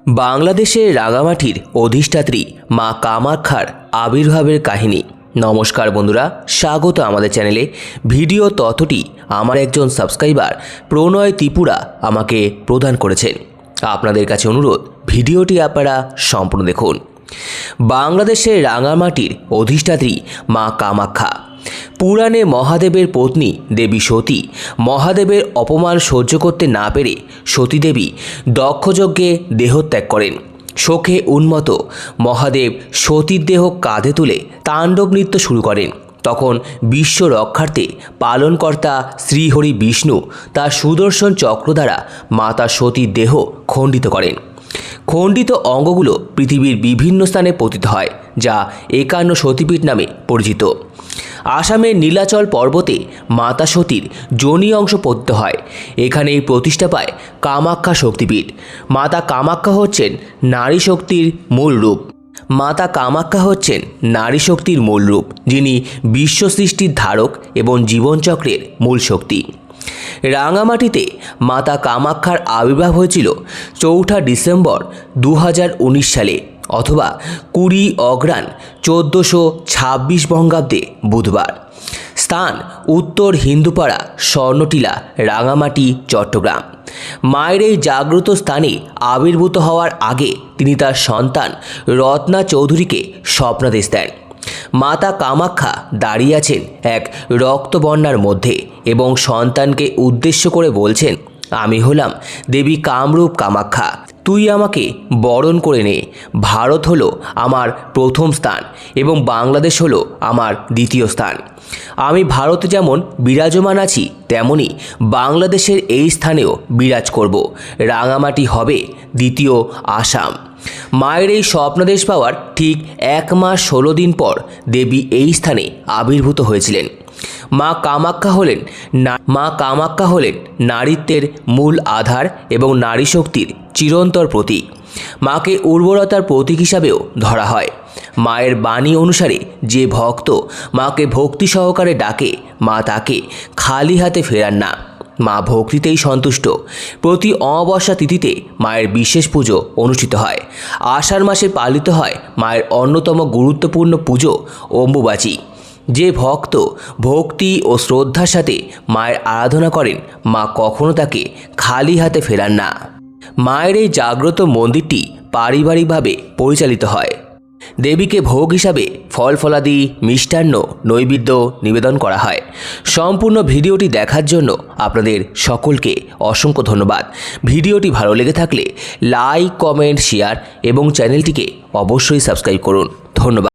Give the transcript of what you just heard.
বাংলাদেশের রাঙামাটির অধিষ্ঠাত্রী মা কামাখ্যার আবির্ভাবের কাহিনী। নমস্কার বন্ধুরা, স্বাগত আমাদের চ্যানেলে। ভিডিও তথ্যটি আমার একজন সাবস্ক্রাইবার প্রণয় ত্রিপুরা আমাকে প্রদান করেছেন। আপনাদের কাছে অনুরোধ, ভিডিওটি আপনারা সম্পূর্ণ দেখুন। বাংলাদেশের রাঙামাটির অধিষ্ঠাত্রী মা কামাখ্যা। পুরাণে মহাদেবের পত্নী দেবী সতী মহাদেবের অপমান সহ্য করতে না পেরে সতীদেবী দক্ষযজ্ঞে দেহত্যাগ করেন। শোকে উন্মত্ত মহাদেব সতীর দেহ কাঁধে তুলে তাণ্ডব নৃত্য শুরু করেন। তখন বিশ্ব রক্ষার্থে পালনকর্তা শ্রীহরি বিষ্ণু তার সুদর্শন চক্র দ্বারা মাতা সতীর দেহ খণ্ডিত করেন। খণ্ডিত অঙ্গগুলো পৃথিবীর বিভিন্ন স্থানে পতিত হয়, যা 51 সতীপীঠ নামে পরিচিত। আসামের নীলাচল পর্বতে মাতা সতীর যোনি অংশ পতিত হয়। এখানেই প্রতিষ্ঠা পায় কামাখ্যা শক্তিপীঠ। মাতা কামাখ্যা হচ্ছেন নারী শক্তির মূল রূপ। মাতা কামাখ্যা হচ্ছেন নারী শক্তির মূল রূপ, যিনি বিশ্ব সৃষ্টির ধারক এবং জীবনচক্রের মূল শক্তি। রাঙামাটিতে মাতা কামাখ্যার আবির্ভাব হয়েছিল 4 ডিসেম্বর 2019 সালে, অথবা 20 অগ্রহায়ণ 1426 বঙ্গাব্দে বুধবার। স্থান উত্তর হিন্দুপাড়া, স্বর্ণটিলা, রাঙামাটি, চট্টগ্রাম। মায়ের এই জাগ্রত স্থানে আবির্ভূত হওয়ার আগে তিনি তার সন্তান রত্না চৌধুরীকে স্বপ্নাদেশ দেন। মাতা কামাখ্যা দাঁড়িয়ে আছেন এক রক্তবন্যার মধ্যে এবং সন্তানকে উদ্দেশ্য করে বলছেন, আমি হলাম দেবী কামরূপ কামাখ্যা, তুই আমাকে বরণ করে নে। ভারত হলো আমার প্রথম স্থান এবং বাংলাদেশ হলো আমার দ্বিতীয় স্থান। আমি ভারতে যেমন বিরাজমান আছি, তেমনি বাংলাদেশের এই স্থানেও বিরাজ করব। রাঙামাটি হবে দ্বিতীয় আসাম। মায়ের এই স্বপ্নাদেশ পাওয়ার ঠিক 1 মাস 16 দিন পর দেবী এই স্থানে আবির্ভূত হয়েছিলেন। মা কামাখ্যা হলেন নারীত্বের মূল আধার এবং নারী শক্তির চিরন্তর প্রতীক। মাকে উর্বরতার প্রতীক হিসাবেও ধরা হয়। মায়ের বাণী অনুসারে যে ভক্ত মাকে ভক্তি সহকারে ডাকে, মা তাকে খালি হাতে ফেরান না। মা ভক্তিতেই সন্তুষ্ট। প্রতি অমাবস্যা তিথিতে মায়ের বিশেষ পুজো অনুষ্ঠিত হয়। আষাঢ় মাসে পালিত হয় মায়ের অন্যতম গুরুত্বপূর্ণ পুজো অম্বুবাচী। যে ভক্ত ভক্তি ও শ্রদ্ধার সাথে মায়ের আরাধনা করেন, মা কখনো তাকে খালি হাতে ফেরান না। মায়ের এই জাগ্রত মন্দিরটি পারিবারিকভাবে পরিচালিত হয়। দেবীকে ভোগ হিসাবে ফল ফলাদি, মিষ্টান্ন, নৈবেদ্য নিবেদন করা হয়। সম্পূর্ণ ভিডিওটি দেখার জন্য আপনাদের সকলকে অসংখ্য ধন্যবাদ। ভিডিওটি ভালো লেগে থাকলে লাইক, কমেন্ট, শেয়ার এবং চ্যানেলটিকে অবশ্যই সাবস্ক্রাইব করুন। ধন্যবাদ।